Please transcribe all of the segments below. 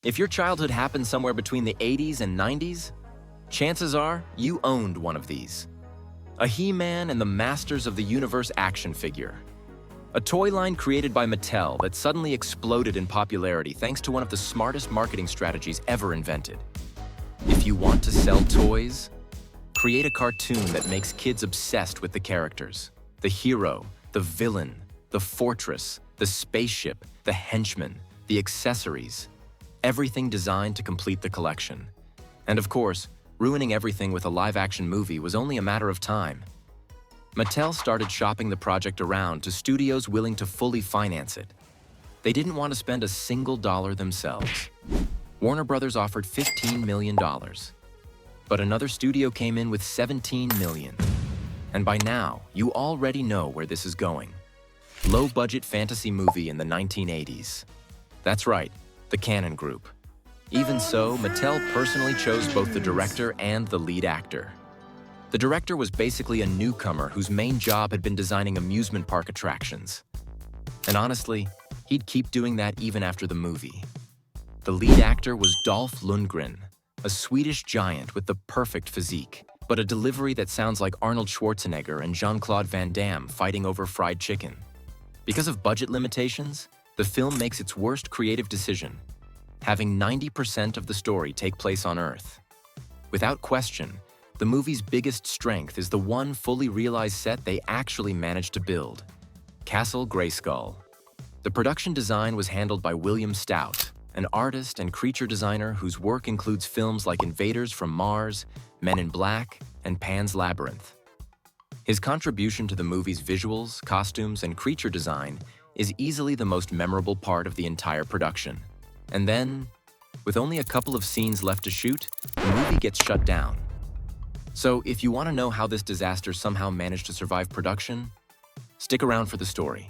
If your childhood happened somewhere between the 80s and 90s, chances are you owned one of these. A He-Man and the Masters of the Universe action figure. A toy line created by Mattel that suddenly exploded in popularity thanks to one of the smartest marketing strategies ever invented. If you want to sell toys, create a cartoon that makes kids obsessed with the characters. The hero, the villain, the fortress, the spaceship, the henchman, the accessories. Everything designed to complete the collection. And of course, ruining everything with a live-action movie was only a matter of time. Mattel started shopping the project around to studios willing to fully finance it. They didn't want to spend a single dollar themselves. Warner Brothers offered $15 million. But another studio came in with $17 million. And by now, you already know where this is going. Low-budget fantasy movie in the 1980s. That's right, the Canon Group. Even so, Mattel personally chose both the director and the lead actor. The director was basically a newcomer whose main job had been designing amusement park attractions. And honestly, he'd keep doing that even after the movie. The lead actor was Dolph Lundgren, a Swedish giant with the perfect physique, but a delivery that sounds like Arnold Schwarzenegger and Jean-Claude Van Damme fighting over fried chicken. Because of budget limitations, the film makes its worst creative decision, having 90% of the story take place on Earth. Without question, the movie's biggest strength is the one fully realized set they actually managed to build, Castle Grayskull. The production design was handled by William Stout, an artist and creature designer whose work includes films like Invaders from Mars, Men in Black, and Pan's Labyrinth. His contribution to the movie's visuals, costumes, and creature design is easily the most memorable part of the entire production. And then, with only a couple of scenes left to shoot, the movie gets shut down. So if you want to know how this disaster somehow managed to survive production, stick around for the story.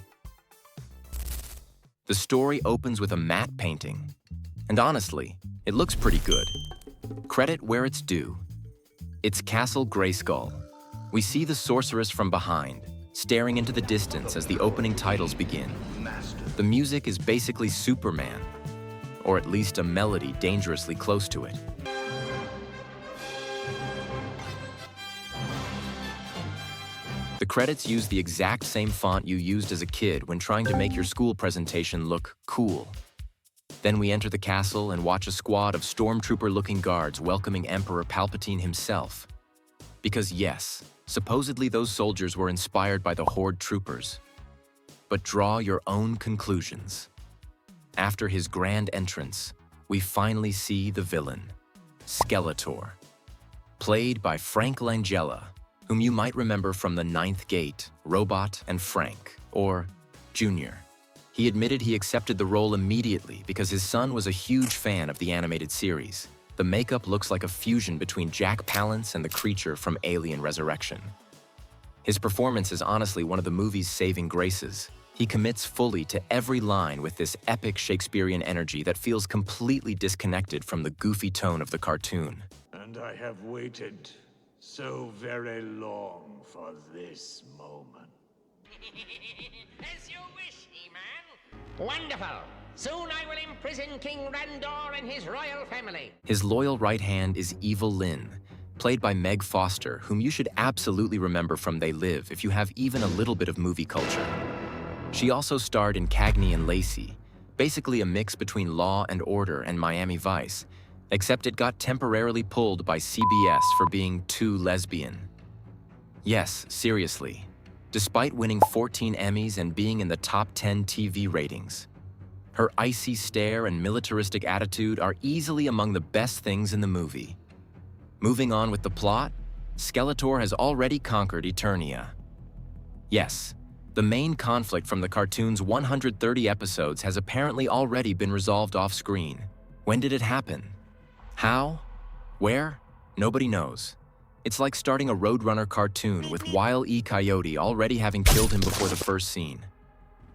The story opens with a matte painting. And honestly, it looks pretty good. Credit where it's due. It's Castle Grayskull. We see the sorceress from behind, staring into the distance as the opening titles begin. The music is basically Superman, or at least a melody dangerously close to it. The credits use the exact same font you used as a kid when trying to make your school presentation look cool. Then we enter the castle and watch a squad of stormtrooper-looking guards welcoming Emperor Palpatine himself. Because yes, supposedly those soldiers were inspired by the Horde troopers. But draw your own conclusions. After his grand entrance, we finally see the villain, Skeletor, played by Frank Langella, whom you might remember from The Ninth Gate, Robot, and Frank, or Junior. He admitted he accepted the role immediately because his son was a huge fan of the animated series. The makeup looks like a fusion between Jack Palance and the creature from Alien Resurrection. His performance is honestly one of the movie's saving graces. He commits fully to every line with this epic Shakespearean energy that feels completely disconnected from the goofy tone of the cartoon. And I have waited so very long for this moment. As you wish, He-Man. Wonderful. Soon I will imprison King Randor and his royal family. His loyal right hand is Evil Lynn, played by Meg Foster, whom you should absolutely remember from They Live if you have even a little bit of movie culture. She also starred in Cagney and Lacey, basically a mix between Law and Order and Miami Vice, except it got temporarily pulled by CBS for being too lesbian. Yes, seriously. Despite winning 14 Emmys and being in the top 10 TV ratings, her icy stare and militaristic attitude are easily among the best things in the movie. Moving on with the plot, Skeletor has already conquered Eternia. Yes, the main conflict from the cartoon's 130 episodes has apparently already been resolved off-screen. When did it happen? How? Where? Nobody knows. It's like starting a Roadrunner cartoon with Wile E. Coyote already having killed him before the first scene.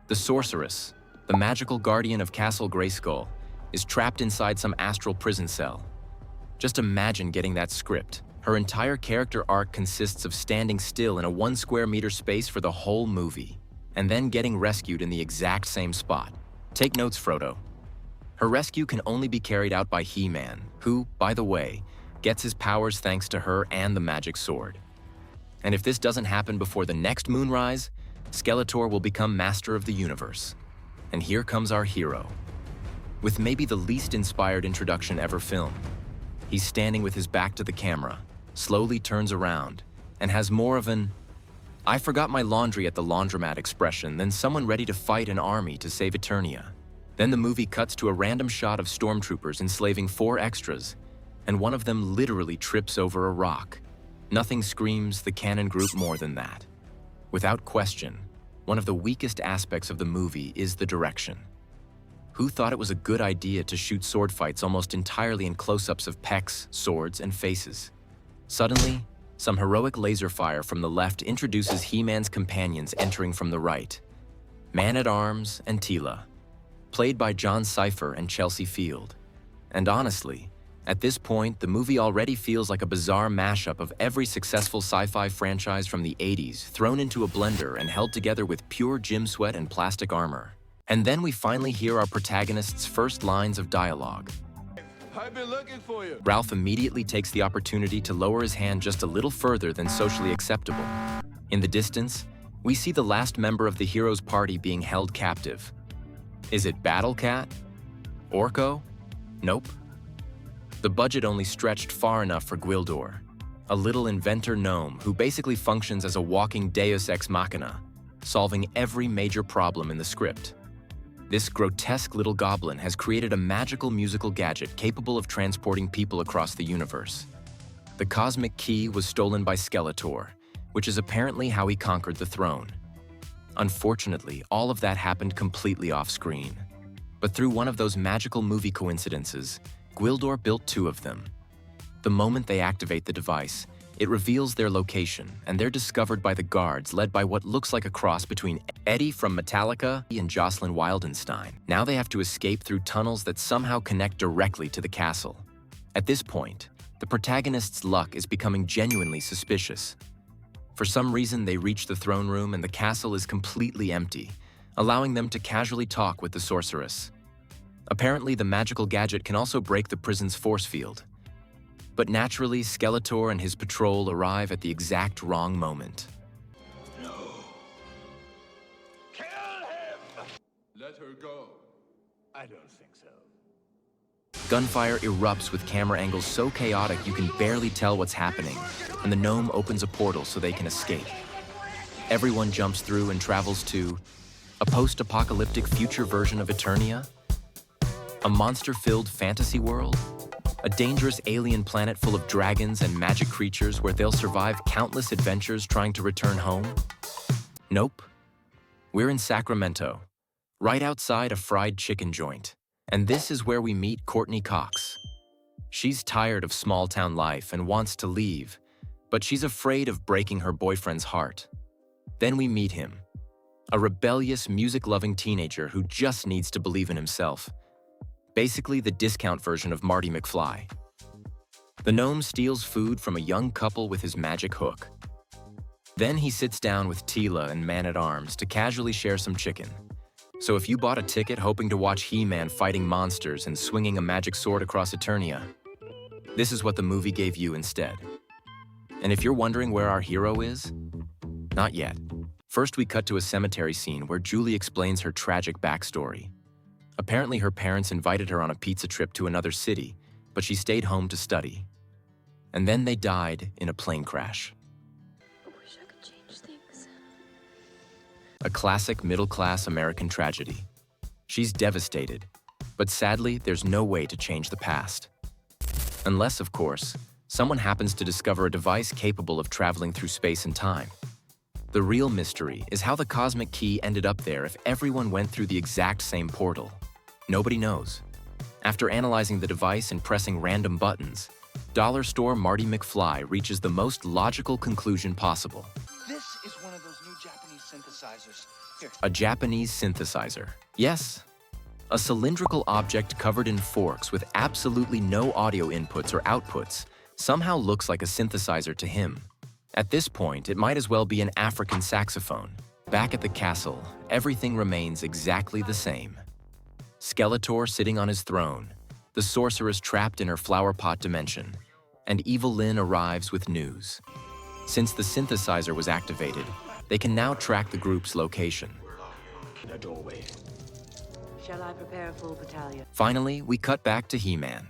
The sorceress, the magical guardian of Castle Grayskull, is trapped inside some astral prison cell. Just imagine getting that script. Her entire character arc consists of standing still in a 1 square meter space for the whole movie, and then getting rescued in the exact same spot. Take notes, Frodo. Her rescue can only be carried out by He-Man, who, by the way, gets his powers thanks to her and the magic sword. And if this doesn't happen before the next moonrise, Skeletor will become master of the universe. And here comes our hero. With maybe the least inspired introduction ever filmed, he's standing with his back to the camera, slowly turns around, and has more of an "I forgot my laundry at the laundromat" expression than someone ready to fight an army to save Eternia. Then the movie cuts to a random shot of stormtroopers enslaving 4 extras, and one of them literally trips over a rock. Nothing screams the Canon group more than that. Without question, one of the weakest aspects of the movie is the direction. Who thought it was a good idea to shoot sword fights almost entirely in close-ups of pecs, swords, and faces? Suddenly, some heroic laser fire from the left introduces He-Man's companions entering from the right. Man-at-Arms and Teela, played by John Cypher and Chelsea Field. And honestly, at this point, the movie already feels like a bizarre mashup of every successful sci-fi franchise from the 80s thrown into a blender and held together with pure gym sweat and plastic armor. And then we finally hear our protagonist's first lines of dialogue. I've been looking for you. Ralph immediately takes the opportunity to lower his hand just a little further than socially acceptable. In the distance, we see the last member of the hero's party being held captive. Is it Battle Cat? Orko? Nope. The budget only stretched far enough for Gwildor, a little inventor gnome who basically functions as a walking deus ex machina, solving every major problem in the script. This grotesque little goblin has created a magical musical gadget capable of transporting people across the universe. The cosmic key was stolen by Skeletor, which is apparently how he conquered the throne. Unfortunately, all of that happened completely off-screen. But through one of those magical movie coincidences, Gwildor built 2 of them. The moment they activate the device, it reveals their location, and they're discovered by the guards led by what looks like a cross between Eddie from Metallica and Jocelyn Wildenstein. Now they have to escape through tunnels that somehow connect directly to the castle. At this point, the protagonist's luck is becoming genuinely suspicious. For some reason, they reach the throne room and the castle is completely empty, allowing them to casually talk with the sorceress. Apparently, the magical gadget can also break the prison's force field. But naturally, Skeletor and his patrol arrive at the exact wrong moment. No. Kill him! Let her go. I don't think so. Gunfire erupts with camera angles so chaotic you can barely tell what's happening, and the gnome opens a portal so they can escape. Everyone jumps through and travels to a post-apocalyptic future version of Eternia, a monster-filled fantasy world, a dangerous alien planet full of dragons and magic creatures where they'll survive countless adventures trying to return home. Nope. We're in Sacramento, right outside a fried chicken joint. And this is where we meet Courtney Cox. She's tired of small-town life and wants to leave, but she's afraid of breaking her boyfriend's heart. Then we meet him, a rebellious, music-loving teenager who just needs to believe in himself. Basically the discount version of Marty McFly. The gnome steals food from a young couple with his magic hook. Then he sits down with Teela and Man-at-Arms to casually share some chicken. So if you bought a ticket hoping to watch He-Man fighting monsters and swinging a magic sword across Eternia, this is what the movie gave you instead. And if you're wondering where our hero is, not yet. First, we cut to a cemetery scene where Julie explains her tragic backstory. Apparently, her parents invited her on a pizza trip to another city, but she stayed home to study. And then they died in a plane crash. I wish I could change things. A classic middle-class American tragedy. She's devastated, but sadly, there's no way to change the past. Unless, of course, someone happens to discover a device capable of traveling through space and time. The real mystery is how the cosmic key ended up there if everyone went through the exact same portal. Nobody knows. After analyzing the device and pressing random buttons, dollar store Marty McFly reaches the most logical conclusion possible. This is one of those new Japanese synthesizers. Here. A Japanese synthesizer. Yes. A cylindrical object covered in forks with absolutely no audio inputs or outputs somehow looks like a synthesizer to him. At this point, it might as well be an African saxophone. Back at the castle, everything remains exactly the same. Skeletor sitting on his throne, the sorceress trapped in her flower pot dimension, and Evil Lyn arrives with news. Since the synthesizer was activated, they can now track the group's location. The doorway. Shall I prepare a full battalion? Finally, we cut back to He-Man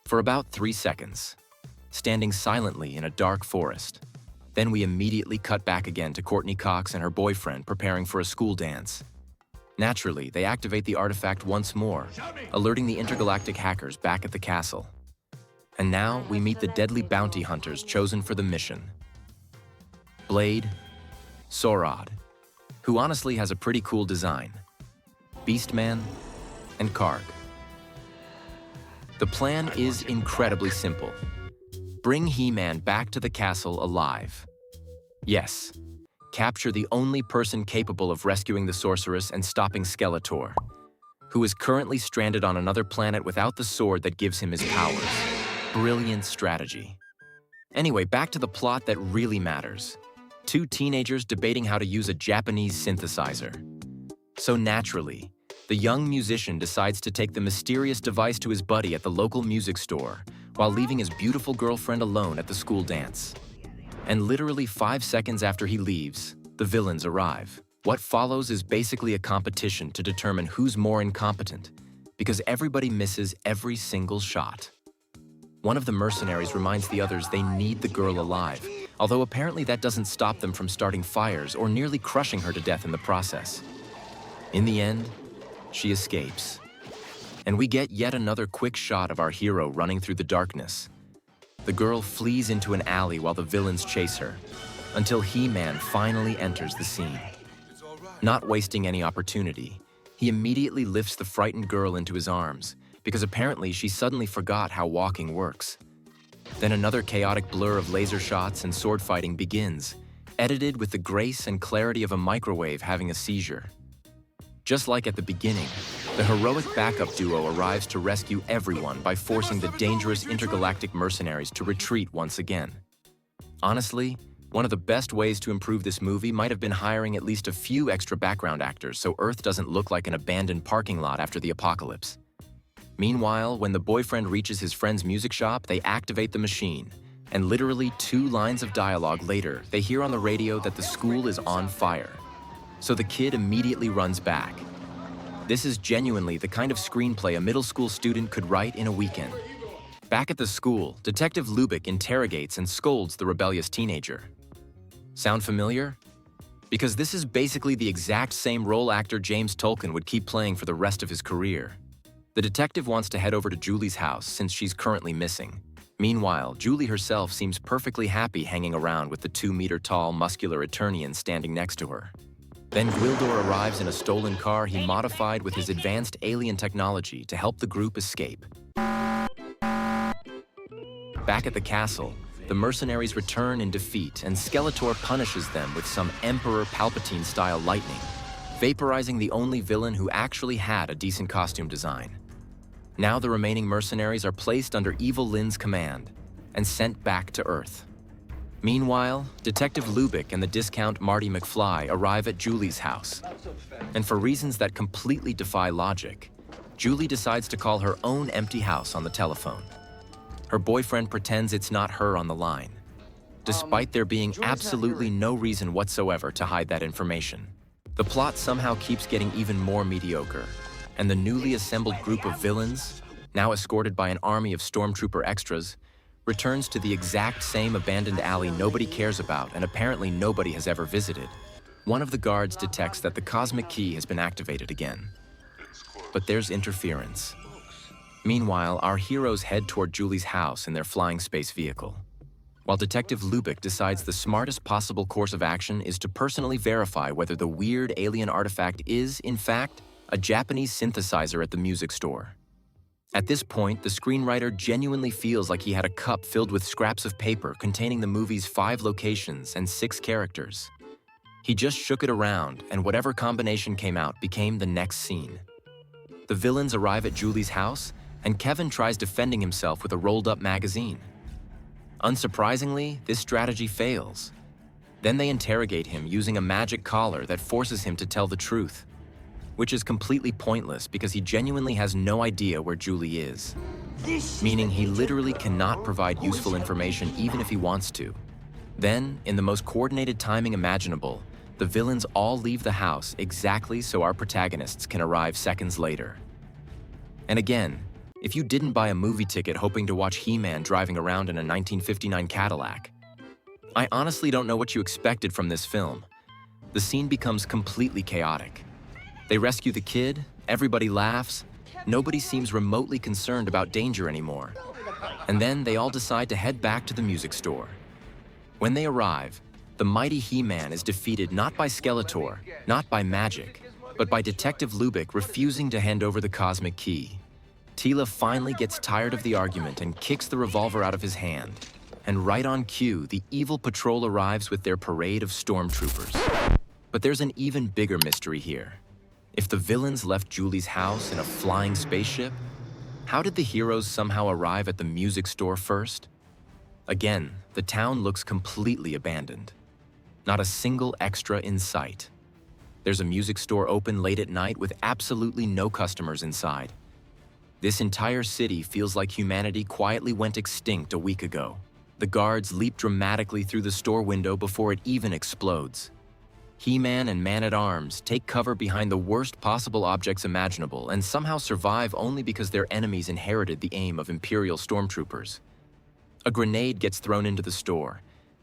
for about 3 seconds, standing silently in a dark forest. Then we immediately cut back again to Courtney Cox and her boyfriend preparing for a school dance. Naturally, they activate the artifact once more, alerting the intergalactic hackers back at the castle. And now we meet the deadly bounty hunters chosen for the mission. Blade, Sorod, who honestly has a pretty cool design, Beastman, and Karg. The plan is incredibly simple. Bring He-Man back to the castle alive. Yes, capture the only person capable of rescuing the sorceress and stopping Skeletor, who is currently stranded on another planet without the sword that gives him his powers. Brilliant strategy. Anyway, back to the plot that really matters. 2 teenagers debating how to use a Japanese synthesizer. So naturally, the young musician decides to take the mysterious device to his buddy at the local music store, while leaving his beautiful girlfriend alone at the school dance. And literally 5 seconds after he leaves, the villains arrive. What follows is basically a competition to determine who's more incompetent, because everybody misses every single shot. One of the mercenaries reminds the others they need the girl alive, although apparently that doesn't stop them from starting fires or nearly crushing her to death in the process. In the end, she escapes. And we get yet another quick shot of our hero running through the darkness. The girl flees into an alley while the villains chase her, until He-Man finally enters the scene. Not wasting any opportunity, he immediately lifts the frightened girl into his arms, because apparently she suddenly forgot how walking works. Then another chaotic blur of laser shots and sword fighting begins, edited with the grace and clarity of a microwave having a seizure. Just like at the beginning, the heroic backup duo arrives to rescue everyone by forcing the dangerous intergalactic mercenaries to retreat once again. Honestly, one of the best ways to improve this movie might have been hiring at least a few extra background actors so Earth doesn't look like an abandoned parking lot after the apocalypse. Meanwhile, when the boyfriend reaches his friend's music shop, they activate the machine, and literally 2 lines of dialogue later, they hear on the radio that the school is on fire. So the kid immediately runs back. This is genuinely the kind of screenplay a middle school student could write in a weekend. Back at the school, Detective Lubick interrogates and scolds the rebellious teenager. Sound familiar? Because this is basically the exact same role actor James Tolkien would keep playing for the rest of his career. The detective wants to head over to Julie's house since she's currently missing. Meanwhile, Julie herself seems perfectly happy hanging around with the 2-meter-tall, muscular Eternian standing next to her. Then Gwildor arrives in a stolen car he modified with his advanced alien technology to help the group escape. Back at the castle, the mercenaries return in defeat, and Skeletor punishes them with some Emperor Palpatine-style lightning, vaporizing the only villain who actually had a decent costume design. Now the remaining mercenaries are placed under Evil Lyn's command and sent back to Earth. Meanwhile, Detective Lubick and the discount Marty McFly arrive at Julie's house. And for reasons that completely defy logic, Julie decides to call her own empty house on the telephone. Her boyfriend pretends it's not her on the line, despite there being absolutely no reason whatsoever to hide that information. The plot somehow keeps getting even more mediocre, and the newly assembled group of villains, now escorted by an army of stormtrooper extras, returns to the exact same abandoned alley nobody cares about and apparently nobody has ever visited. One of the guards detects that the cosmic key has been activated again. But there's interference. Meanwhile, our heroes head toward Julie's house in their flying space vehicle, while Detective Lubick decides the smartest possible course of action is to personally verify whether the weird alien artifact is, in fact, a Japanese synthesizer at the music store. At this point, the screenwriter genuinely feels like he had a cup filled with scraps of paper containing the movie's 5 locations and 6 characters. He just shook it around, and whatever combination came out became the next scene. The villains arrive at Julie's house, and Kevin tries defending himself with a rolled-up magazine. Unsurprisingly, this strategy fails. Then they interrogate him using a magic collar that forces him to tell the truth. which is completely pointless because he genuinely has no idea where Julie is. Meaning he literally cannot provide useful information even if he wants to. Then, in the most coordinated timing imaginable, the villains all leave the house exactly so our protagonists can arrive seconds later. And again, if you didn't buy a movie ticket hoping to watch He-Man driving around in a 1959 Cadillac, I honestly don't know what you expected from this film. The scene becomes completely chaotic. They rescue the kid, everybody laughs, nobody seems remotely concerned about danger anymore. And then they all decide to head back to the music store. When they arrive, the mighty He-Man is defeated not by Skeletor, not by magic, but by Detective Lubick refusing to hand over the cosmic key. Teela finally gets tired of the argument and kicks the revolver out of his hand. And right on cue, the evil patrol arrives with their parade of stormtroopers. But there's an even bigger mystery here. If the villains left Julie's house in a flying spaceship, how did the heroes somehow arrive at the music store first? Again, the town looks completely abandoned. Not a single extra in sight. There's a music store open late at night with absolutely no customers inside. This entire city feels like humanity quietly went extinct a week ago. The guards leap dramatically through the store window before it even explodes. He-Man and Man-at-Arms take cover behind the worst possible objects imaginable and somehow survive only because their enemies inherited the aim of Imperial stormtroopers. A grenade gets thrown into the store,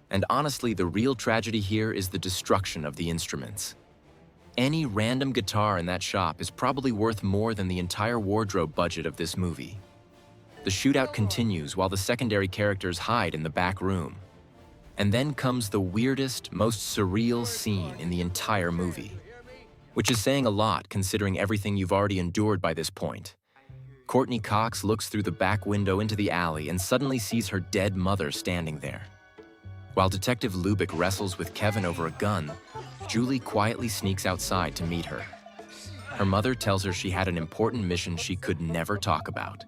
and honestly, the real tragedy here is the destruction of the instruments. Any random guitar in that shop is probably worth more than the entire wardrobe budget of this movie. The shootout continues while the secondary characters hide in the back room. And then comes the weirdest, most surreal scene in the entire movie, which is saying a lot considering everything you've already endured by this point. Courtney Cox looks through the back window into the alley and suddenly sees her dead mother standing there. While Detective Lubick wrestles with Kevin over a gun, Julie quietly sneaks outside to meet her. Her mother tells her she had an important mission she could never talk about.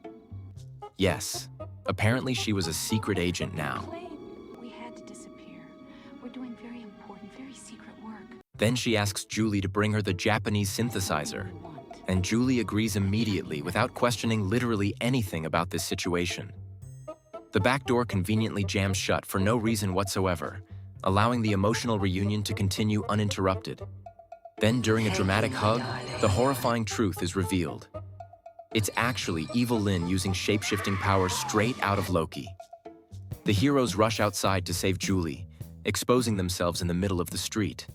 Yes, apparently she was a secret agent now. Then she asks Julie to bring her the Japanese synthesizer, and Julie agrees immediately without questioning literally anything about this situation. The back door conveniently jams shut for no reason whatsoever, allowing the emotional reunion to continue uninterrupted. Then during a dramatic hug, the horrifying truth is revealed. It's actually Evil Lyn using shape-shifting powers straight out of Loki. The heroes rush outside to save Julie, exposing themselves in the middle of the street.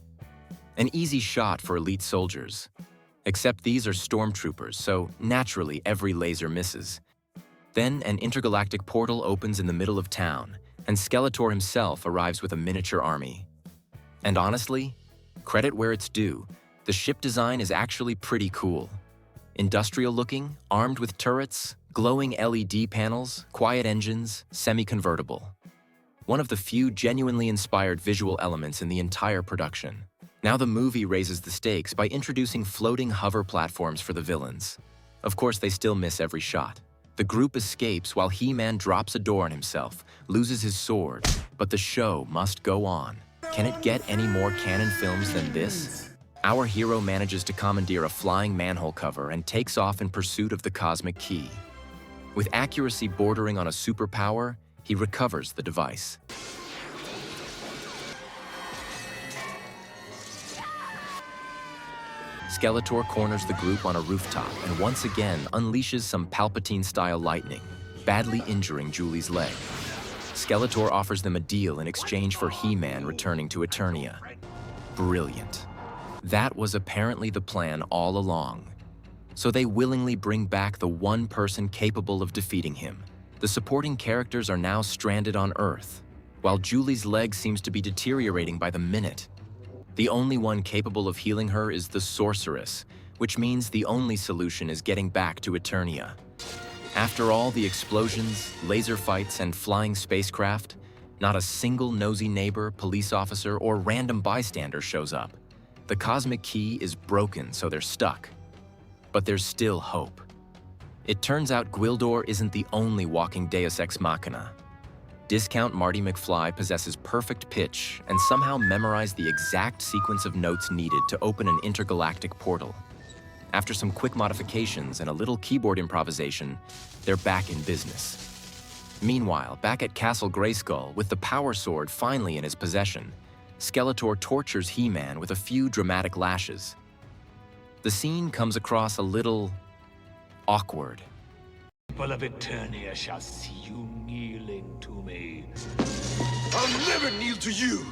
An easy shot for elite soldiers. Except these are stormtroopers, so naturally every laser misses. Then an intergalactic portal opens in the middle of town, and Skeletor himself arrives with a miniature army. And honestly, credit where it's due, the ship design is actually pretty cool. Industrial looking, armed with turrets, glowing LED panels, quiet engines, semi-convertible. One of the few genuinely inspired visual elements in the entire production. Now the movie raises the stakes by introducing floating hover platforms for the villains. Of course, they still miss every shot. The group escapes while He-Man drops a door on himself, loses his sword, but the show must go on. Can it get any more Canon films than this? Our hero manages to commandeer a flying manhole cover and takes off in pursuit of the cosmic key. With accuracy bordering on a superpower, he recovers the device. Skeletor corners the group on a rooftop and once again unleashes some Palpatine-style lightning, badly injuring Julie's leg. Skeletor offers them a deal in exchange for He-Man returning to Eternia. Brilliant. That was apparently the plan all along. So they willingly bring back the one person capable of defeating him. The supporting characters are now stranded on Earth, while Julie's leg seems to be deteriorating by the minute. The only one capable of healing her is the Sorceress, which means the only solution is getting back to Eternia. After all the explosions, laser fights, and flying spacecraft, not a single nosy neighbor, police officer, or random bystander shows up. The cosmic key is broken, so they're stuck. But there's still hope. It turns out Gwildor isn't the only walking Deus Ex Machina. Discount Marty McFly possesses perfect pitch and somehow memorized the exact sequence of notes needed to open an intergalactic portal. After some quick modifications and a little keyboard improvisation, they're back in business. Meanwhile, back at Castle Grayskull, with the power sword finally in his possession, Skeletor tortures He-Man with a few dramatic lashes. The scene comes across a little awkward. People of Eternia shall see you kneeling to me. I'll never kneel to you!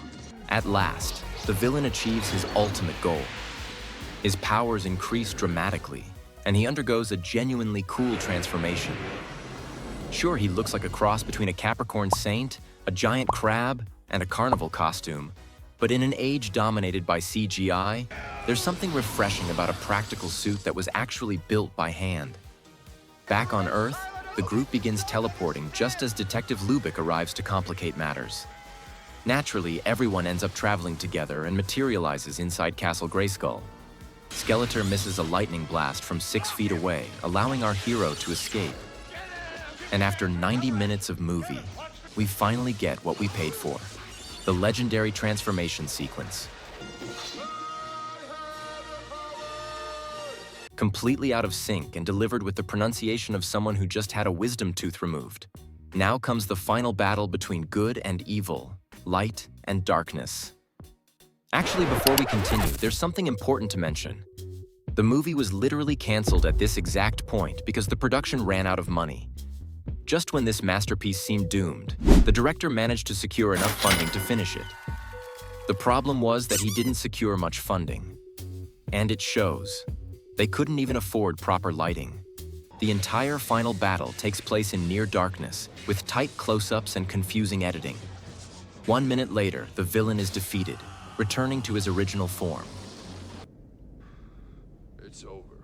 At last, the villain achieves his ultimate goal. His powers increase dramatically, and he undergoes a genuinely cool transformation. Sure, he looks like a cross between a Capricorn saint, a giant crab, and a carnival costume, but in an age dominated by CGI, there's something refreshing about a practical suit that was actually built by hand. Back on Earth, the group begins teleporting just as Detective Lubick arrives to complicate matters. Naturally, everyone ends up traveling together and materializes inside Castle Grayskull. Skeletor misses a lightning blast from 6 feet away, allowing our hero to escape. And after 90 minutes of movie, we finally get what we paid for: the legendary transformation sequence. Completely out of sync and delivered with the pronunciation of someone who just had a wisdom tooth removed. Now comes the final battle between good and evil, light and darkness. Actually, before we continue, there's something important to mention. The movie was literally canceled at this exact point because the production ran out of money. Just when this masterpiece seemed doomed, the director managed to secure enough funding to finish it. The problem was that he didn't secure much funding. And it shows. They couldn't even afford proper lighting. The entire final battle takes place in near darkness, with tight close-ups and confusing editing. 1 minute later, the villain is defeated, returning to his original form. It's over.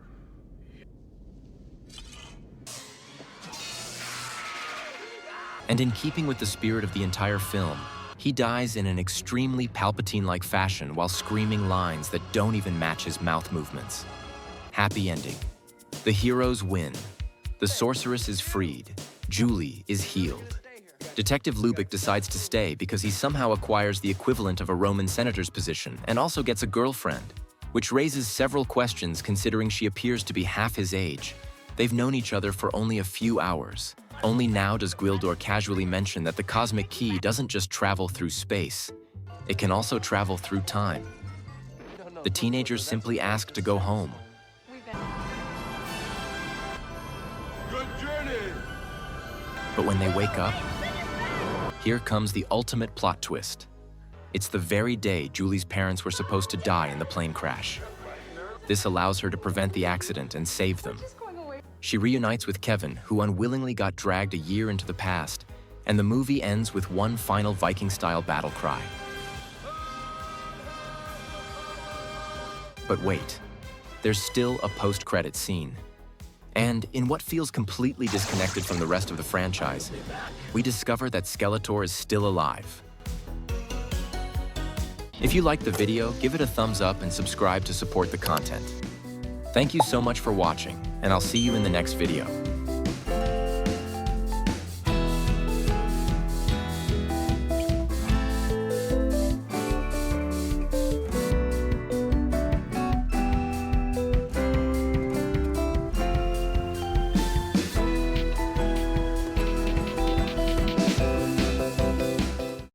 And in keeping with the spirit of the entire film, he dies in an extremely Palpatine-like fashion while screaming lines that don't even match his mouth movements. Happy ending. The heroes win. The sorceress is freed. Julie is healed. Detective Lubick decides to stay because he somehow acquires the equivalent of a Roman senator's position and also gets a girlfriend, which raises several questions considering she appears to be half his age. They've known each other for only a few hours. Only now does Gwildor casually mention that the cosmic key doesn't just travel through space, it can also travel through time. The teenagers simply ask to go home. Good journey! But when they wake up, here comes the ultimate plot twist. It's the very day Julie's parents were supposed to die in the plane crash. This allows her to prevent the accident and save them. She reunites with Kevin, who unwillingly got dragged a year into the past, and the movie ends with one final Viking-style battle cry. But wait, there's still a post-credit scene. And in what feels completely disconnected from the rest of the franchise, we discover that Skeletor is still alive. If you liked the video, give it a thumbs up and subscribe to support the content. Thank you so much for watching, and I'll see you in the next video.